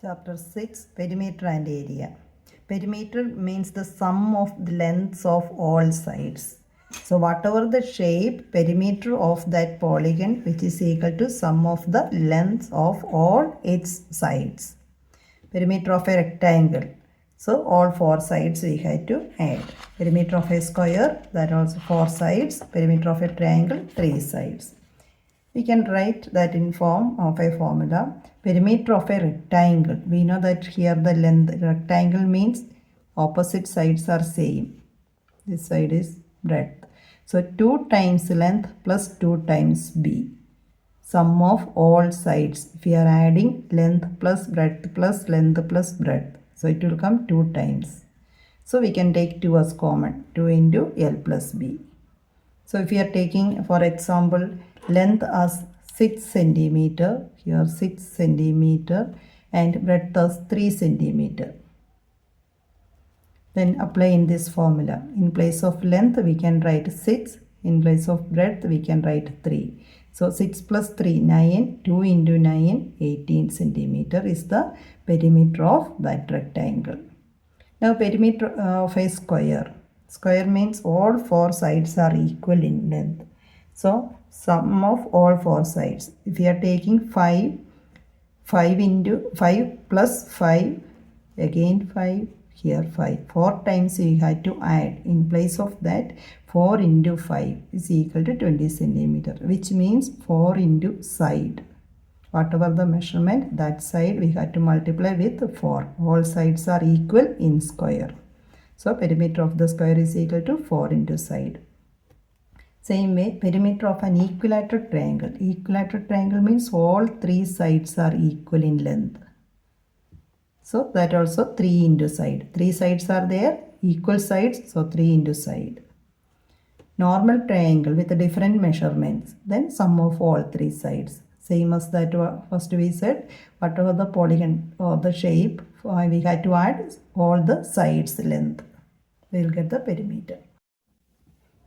Chapter 6 Perimeter and Area. Perimeter means the sum of the lengths of all sides. So whatever the shape, perimeter of that polygon which is equal to sum of the lengths of all its sides. Perimeter of a rectangle. So all four sides we have to add. Perimeter of a square, that also four sides. Perimeter of a triangle, three sides. We can write that in form of a formula. Perimeter of a rectangle. We know that here the length rectangle means opposite sides are same. This side is breadth. So 2 times length plus 2 times b. Sum of all sides. If we are adding length plus breadth plus length plus breadth. So it will come 2 times. So we can take 2 as common. 2 into L plus B. So if we are taking, for example, length as 6 centimeter, here 6 centimeter, and breadth as 3 centimeter. Then apply in this formula. In place of length we can write 6. In place of breadth we can write 3. So 6 plus 3, 9. 2 into 9, 18 centimeter is the perimeter of that rectangle. Now perimeter of a square. Square means all four sides are equal in length. So sum of all four sides. If we are taking 5 into 5 plus 5, again 5, here 5. 4 times we had to add. In place of that, 4 into 5 is equal to 20 centimeter, which means 4 into side. Whatever the measurement, that side we have to multiply with 4. All sides are equal in square. So perimeter of the square is equal to 4 into side. Same way, perimeter of an equilateral triangle. Equilateral triangle means all 3 sides are equal in length. So that also 3 into side. 3 sides are there, equal sides, so 3 into side. Normal triangle with different measurements. Then sum of all 3 sides. Same as that first we said, whatever the polygon or the shape, we had to add all the sides length. We will get the perimeter.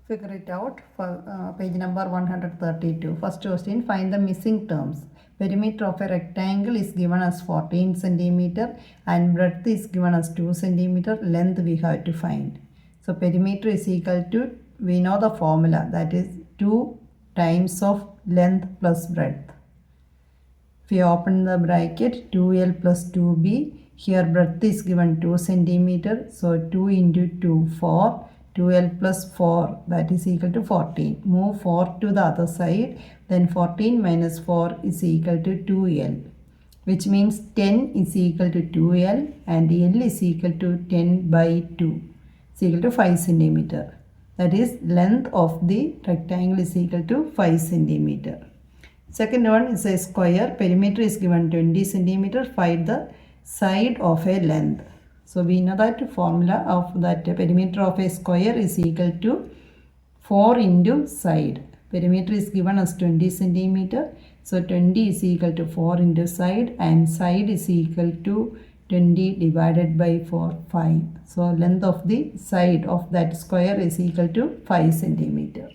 Figure it out for page number 132. First question, find the missing terms. Perimeter of a rectangle is given as 14 centimeter and breadth is given as 2 centimeter. Length we have to find. So perimeter is equal to, we know the formula, that is 2 times of length plus breadth. If we open the bracket, 2L plus 2B, here breadth is given 2 centimeter, so 2 into 2, 4, 2L plus 4, that is equal to 14. Move 4 to the other side, then 14 minus 4 is equal to 2L, which means 10 is equal to 2L and L is equal to 10 by 2, is equal to 5 centimeter. That is, length of the rectangle is equal to 5 centimeter. Second one is a square. Perimeter is given 20 centimeter. Find the side of a length. So we know that formula of that perimeter of a square is equal to 4 into side. Perimeter is given as 20 centimeter. So 20 is equal to 4 into side, and side is equal to 20 divided by 4, 5. So length of the side of that square is equal to 5 centimeter.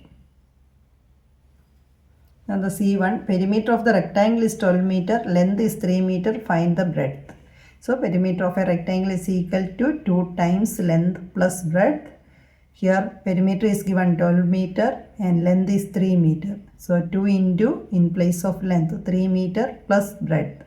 Now the C1, perimeter of the rectangle is 12 meter, length is 3 meter, find the breadth. So perimeter of a rectangle is equal to 2 times length plus breadth. Here perimeter is given 12 meter and length is 3 meter. So 2 into, in place of length, 3 meter plus breadth.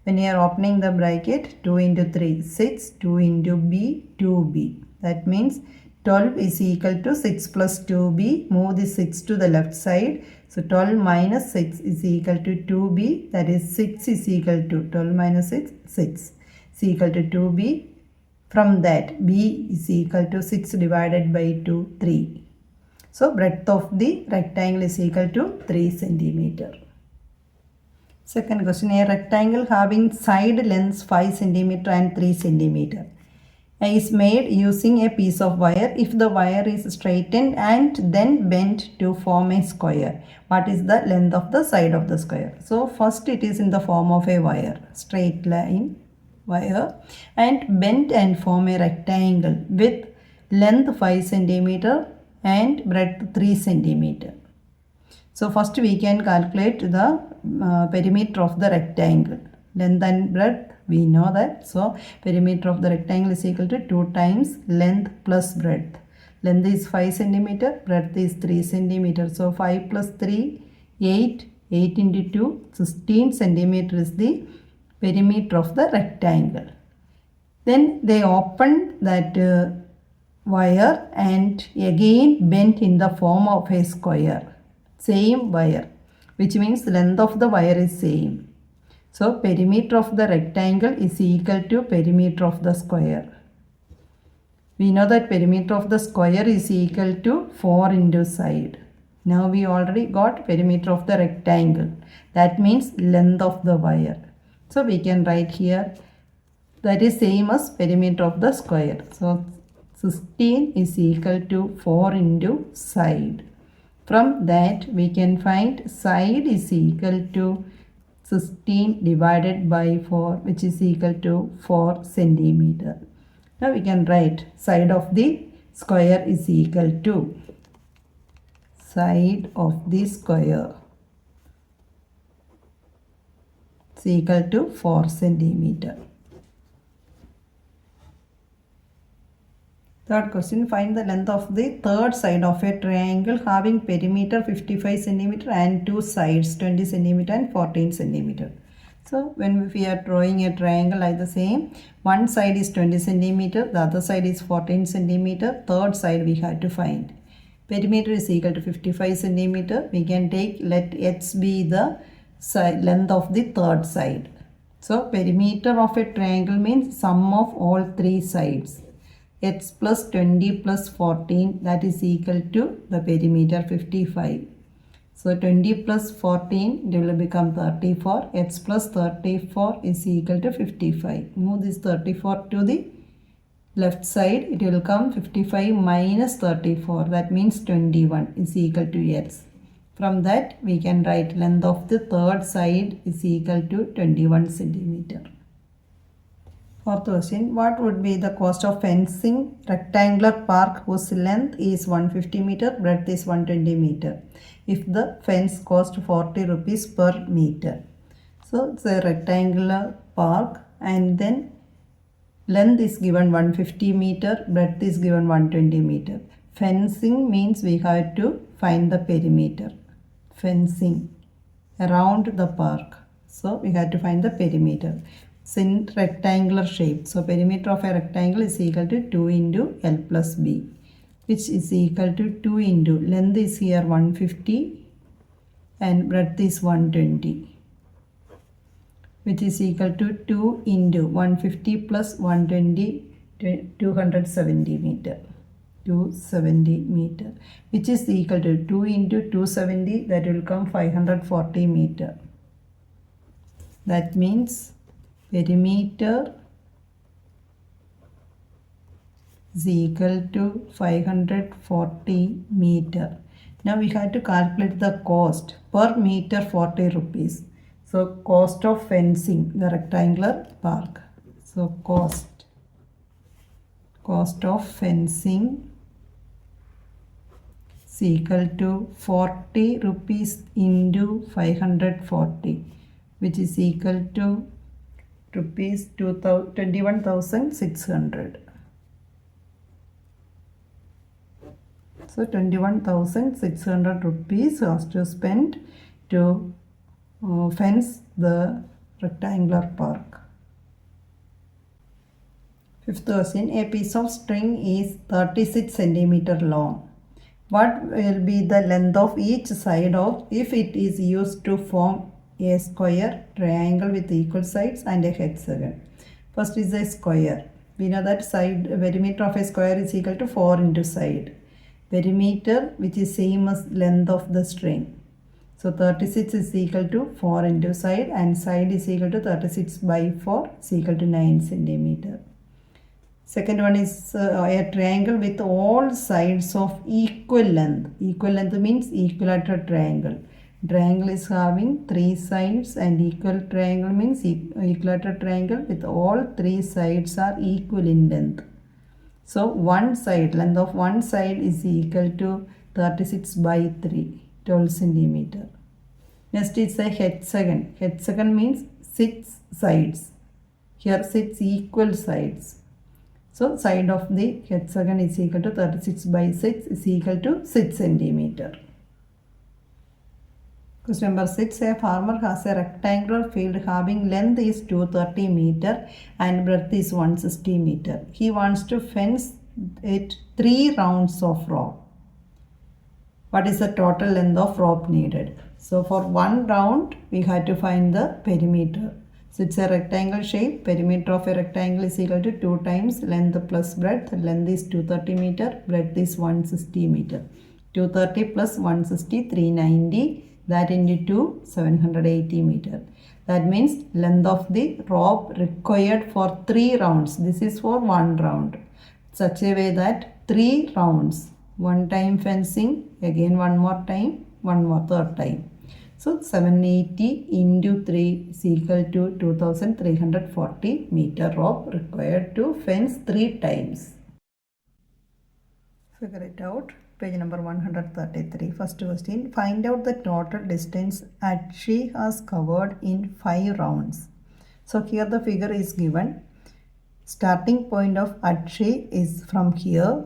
When you are opening the bracket, 2 into 3, 6, 2 into B, 2B. That means 12 is equal to 6 plus 2b. Move the 6 to the left side. So 12 minus 6 is equal to 2b. That is 6 is equal to 12 minus 6, 6 is equal to 2b. From that, b is equal to 6 divided by 2, 3. So breadth of the rectangle is equal to 3 centimeter. Second question, a rectangle having side lengths 5 centimeter and 3 centimeter is made using a piece of wire. If the wire is straightened and then bent to form a square, what is the length of the side of the square? So first it is in the form of a wire, straight line wire, and bent and form a rectangle with length 5 centimeter and breadth 3 centimeter. So first we can calculate the perimeter of the rectangle. Length and breadth We know that. So perimeter of the rectangle is equal to 2 times length plus breadth. Length is 5 centimeter, breadth is 3 centimeter. So 5 plus 3, 8. 8 into 2, 16 centimeter is the perimeter of the rectangle. Then they opened that wire and again bent in the form of a square. Same wire, which means length of the wire is same. So perimeter of the rectangle is equal to perimeter of the square. We know that perimeter of the square is equal to 4 into side. Now we already got perimeter of the rectangle. That means length of the wire. So we can write here that is same as perimeter of the square. So 16 is equal to 4 into side. From that we can find side is equal to 16 divided by 4, which is equal to 4 centimeter. Now we can write side of the square is equal to side of the square is equal to 4 centimeter. Third question, find the length of the third side of a triangle having perimeter 55 centimeter and two sides 20 centimeter and 14 centimeter. So when we are drawing a triangle like the same, one side is 20 centimeter, the other side is 14 centimeter, third side we have to find. Perimeter is equal to 55 centimeter. We can take, let x be the side length of the third side. So perimeter of a triangle means sum of all three sides. X plus 20 plus 14, that is equal to the perimeter 55. So 20 plus 14, it will become 34. X plus 34 is equal to 55. Move this 34 to the left side, it will come 55 minus 34, that means 21 is equal to x. From that we can write length of the third side is equal to 21 centimeter. Fourth question, what would be the cost of fencing rectangular park whose length is 150 meter, breadth is 120 meter, if the fence cost 40 rupees per meter? So it's a rectangular park and then length is given 150 meter, breadth is given 120 meter. Fencing means we have to find the perimeter. Fencing around the park. So we have to find the perimeter. It's in rectangular shape. So perimeter of a rectangle is equal to 2 into L plus B, which is equal to 2 into length is here 150 and breadth is 120. Which is equal to 2 into 150 plus 120, 270 meter. 270 meter. Which is equal to 2 into 270, that will come 540 meter. That means perimeter is equal to 540 meter. Now we have to calculate the cost per meter 40 rupees. So cost of fencing the rectangular park. So cost of fencing is equal to 40 rupees into 540, which is equal to rupees 21,600. So 21,600 rupees has to spend to fence the rectangular park. Fifth question, a piece of string is 36 centimeter long. What will be the length of each side of if it is used to form a square, triangle with equal sides and a hexagon? First is a square. We know that side perimeter of a square is equal to 4 into side. Perimeter, which is same as length of the string. So 36 is equal to 4 into side and side is equal to 36 by 4 is equal to 9 centimeter. Second one is a triangle with all sides of equal length. Equal length means equilateral triangle. Triangle is having 3 sides and equal triangle means equilateral triangle with all 3 sides are equal in length. So one side, length of one side is equal to 36 by 3, 12 centimeter. Next is a hexagon. Hexagon means 6 sides. here 6 equal sides. So side of the hexagon is equal to 36 by 6 is equal to 6 centimeter. Question number 6. A farmer has a rectangular field having length is 230 meter and breadth is 160 meter. He wants to fence it 3 rounds of rope. What is the total length of rope needed? So for one round we had to find the perimeter. So it's a rectangle shape. Perimeter of a rectangle is equal to 2 times length plus breadth. Length is 230 meter. Breadth is 160 meter. 230 plus 160, 390. That into 2, 780 meter. That means length of the rope required for 3 rounds. This is for 1 round. Such a way that 3 rounds. 1 time fencing, again 1 more time, 1 more third time. So 780 into 3 is equal to 2340 meter rope required to fence 3 times. Figure it out. Page number 133. First question. Find out the total distance she has covered in 5 rounds. So here the figure is given. Starting point of Atshi is from here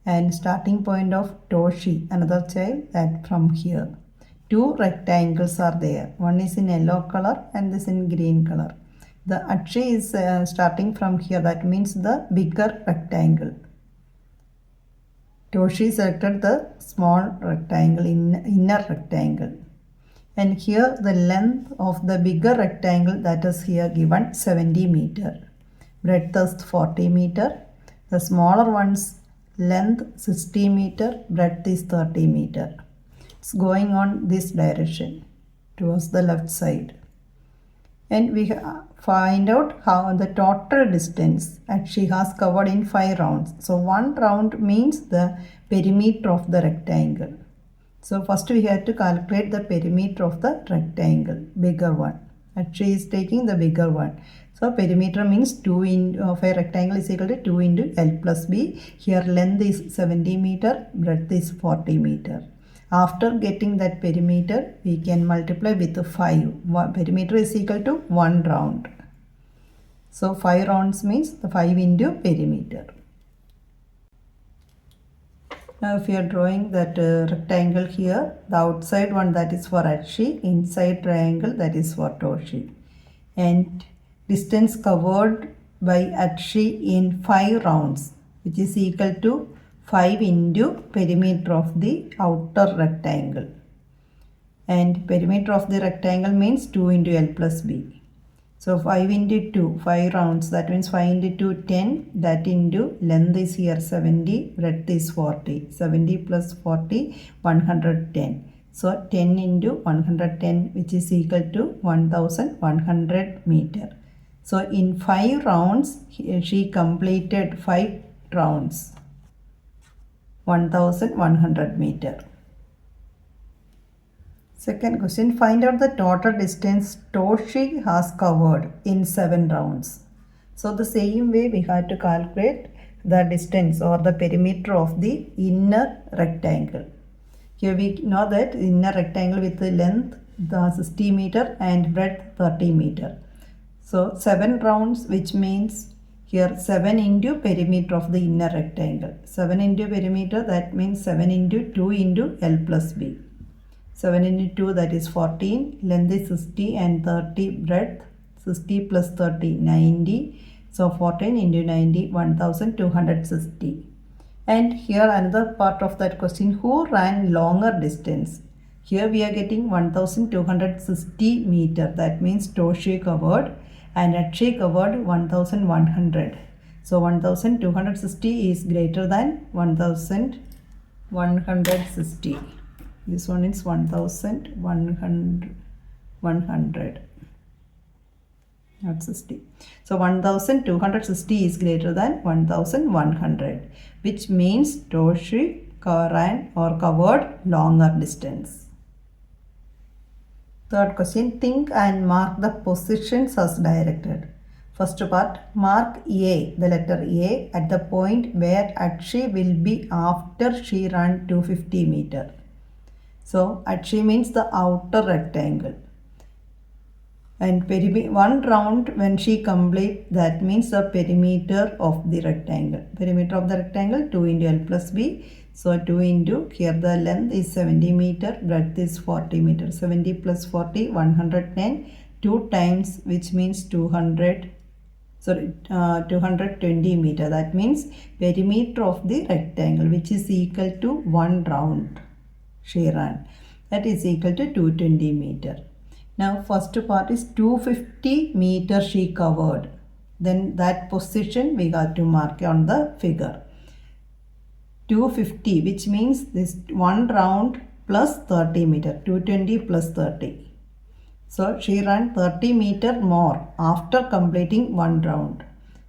and starting point of Toshi, another child, that from here. 2 rectangles are there. One is in yellow color and this in green color. The Atshi is starting from here. That means the bigger rectangle. Toshi selected the small rectangle, inner rectangle. And here the length of the bigger rectangle, that is here given 70 meter. Breadth is 40 meter. The smaller one's length 60 meter. Breadth is 30 meter. It's going on this direction towards the left side. And we find out how the total distance that she has covered in 5 rounds. So 1 round means the perimeter of the rectangle. So first we have to calculate the perimeter of the rectangle, bigger one. And she is taking the bigger one. So perimeter means 2 of a rectangle is equal to 2 into L plus B. Here length is 70 meter, breadth is 40 meter. After getting that perimeter, we can multiply with 5. Perimeter is equal to 1 round. So 5 rounds means the 5 into perimeter. Now if you are drawing that rectangle here, the outside one that is for Atshi, inside triangle that is for Toshi. And distance covered by Atshi in 5 rounds, which is equal to 5 into perimeter of the outer rectangle. And perimeter of the rectangle means 2 into L plus B. So 5 into 2, 5 rounds, that means 5 into 2, 10. That into length is here 70, breadth is 40. 70 plus 40, 110. So 10 into 110, which is equal to 1100 meter. So in 5 rounds, she completed 5 rounds. 1100 meter. Second question, find out the total distance Toshi has covered in 7 rounds. So the same way we have to calculate the distance or the perimeter of the inner rectangle. Here we know that inner rectangle with the length the 60 meter and breadth 30 meter. So 7 rounds, which means here 7 into perimeter of the inner rectangle. 7 into perimeter, that means 7 into 2 into L plus B. 7 into 2, that is 14. Length is 60 and 30 breadth. 60 plus 30, 90. So 14 into 90, 1260. And here another part of that question, who ran longer distance? Here we are getting 1260 meter. That means Toshi covered and Atshi covered 1100. So 1260 is greater than 1160. This one is 1100, not 60. So 1260 is greater than 1100, which means Toshi ran or covered longer distance. Third question, think and mark the positions as directed. First part, mark A, the letter A, at the point where Atshi will be after she ran 250 meter. So Atshi means the outer rectangle. And one round when she complete, that means the perimeter of the rectangle. Perimeter of the rectangle 2 into L plus B. So 2 into, here the length is 70 meter, breadth is 40 meter. 70 plus 40, 110. 2 times, which means 220 meter. That means perimeter of the rectangle, which is equal to 1 round she ran. That is equal to 220 meter. Now first part is 250 meter she covered. Then that position we got to mark on the figure. 250, which means this 1 round plus 30 meter. 220 plus 30. So she ran 30 meter more after completing 1 round.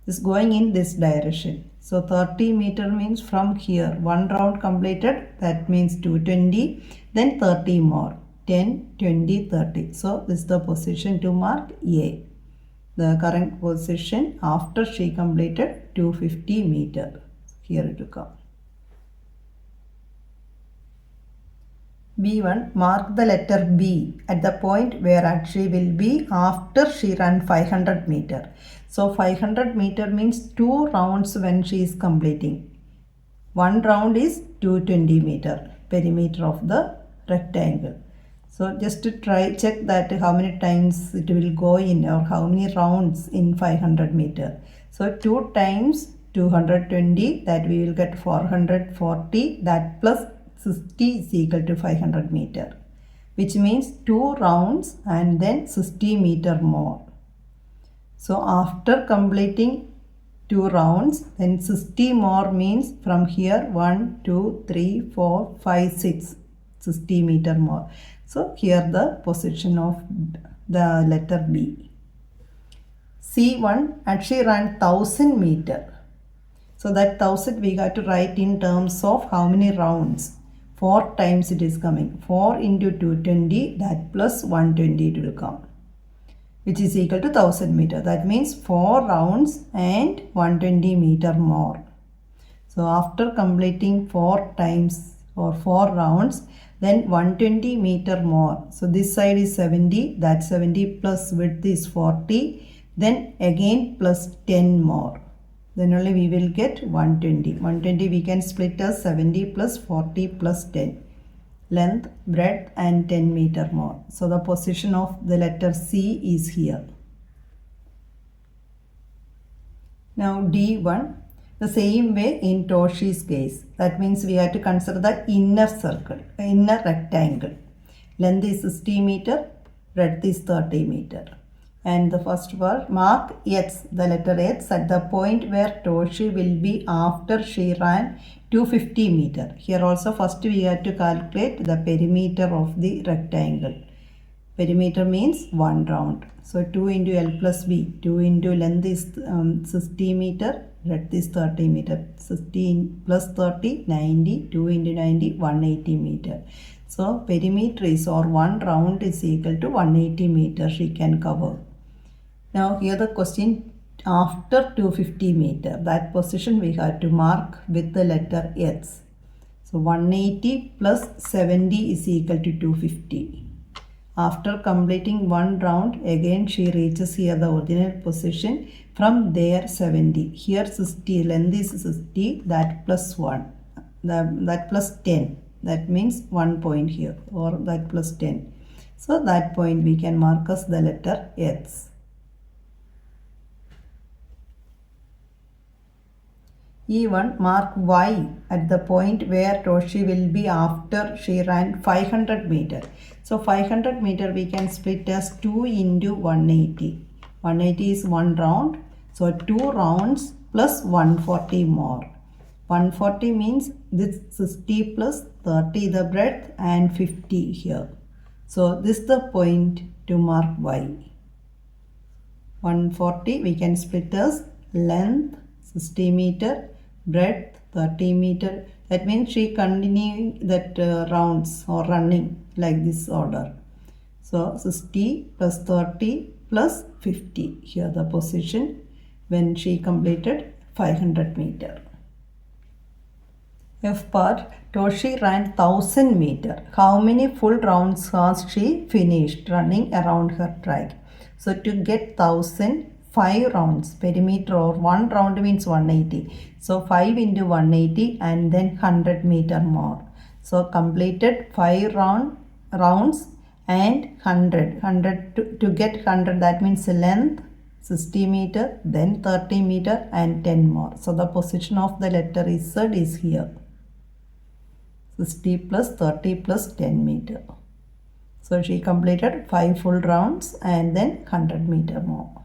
This going in this direction. So 30 meter means from here. 1 round completed, that means 220. Then 30 more. 10, 20, 30. So this is the position to mark A. The current position after she completed 250 meter. Here it will come. B1, mark the letter B at the point where she will be after she ran 500 meter. So 500 meter means 2 rounds when she is completing. 1 round is 220 meter, perimeter of the rectangle. So just to check that how many times it will go in, or how many rounds in 500 meter. So 2 times 220, that we will get 440, that plus 60 is equal to 500 meter, which means 2 rounds and then 60 meter more. So after completing 2 rounds, then 60 more means from here 1, 2, 3, 4, 5, 6, 60 meter more. So here the position of the letter B. C1, and she ran 1000 meter. So that 1000 we got to write in terms of how many rounds. 4 times it is coming. 4 into 220, that plus 120 it will come, which is equal to 1000 meter. That means 4 rounds and 120 meter more. So after completing 4 times or 4 rounds, then 120 meter more. So this side is 70, that 70 plus width is 40, then again plus 10 more. Then only we will get 120. 120 we can split as 70 plus 40 plus 10. Length, breadth and 10 meter more. So the position of the letter C is here. Now D1, the same way in Toshi's case. That means we have to consider the inner circle, inner rectangle. Length is 60 meter, breadth is 30 meter. And the first word, mark X, the letter X at the point where Toshi will be after she ran 250 meter. Here also first we have to calculate the perimeter of the rectangle. Perimeter means 1 round. So 2 into L plus B. 2 into length is 60 meter, breadth is 30 meter. 60 plus 30, 90. 2 into 90, 180 meter. So perimeter is, or 1 round is equal to 180 meter she can cover. Now here the question, after 250 meter, that position we have to mark with the letter X. So 180 plus 70 is equal to 250. After completing 1 round, again she reaches here the original position. From there 70. Here 60, length is 60, that plus 1. That plus 10. That means 1 point here, or that plus 10. So that point we can mark as the letter X. E1, mark Y at the point where Toshi will be after she ran 500 meter. So 500 meter we can split as 2 into 180. 180 is 1 round. So 2 rounds plus 140 more. 140 means this 60 plus 30 the breadth and 50 here. So this is the point to mark Y. 140 we can split as length 60 meter, breadth 30 meter. That means she continuing that rounds or running like this order. So 60 plus 30 plus 50. Here the position when she completed 500 meter. F part, Toshi ran 1000 meter. How many full rounds has she finished running around her track? So to get 1000, 5 rounds, perimeter or 1 round means 180. So 5 into 180 and then 100 meter more. So completed 5 rounds and 100 to get 100, that means length 60 meter, then 30 meter and 10 more. So the position of the letter Z is here. 60 plus 30 plus 10 meter. So she completed 5 full rounds and then 100 meter more.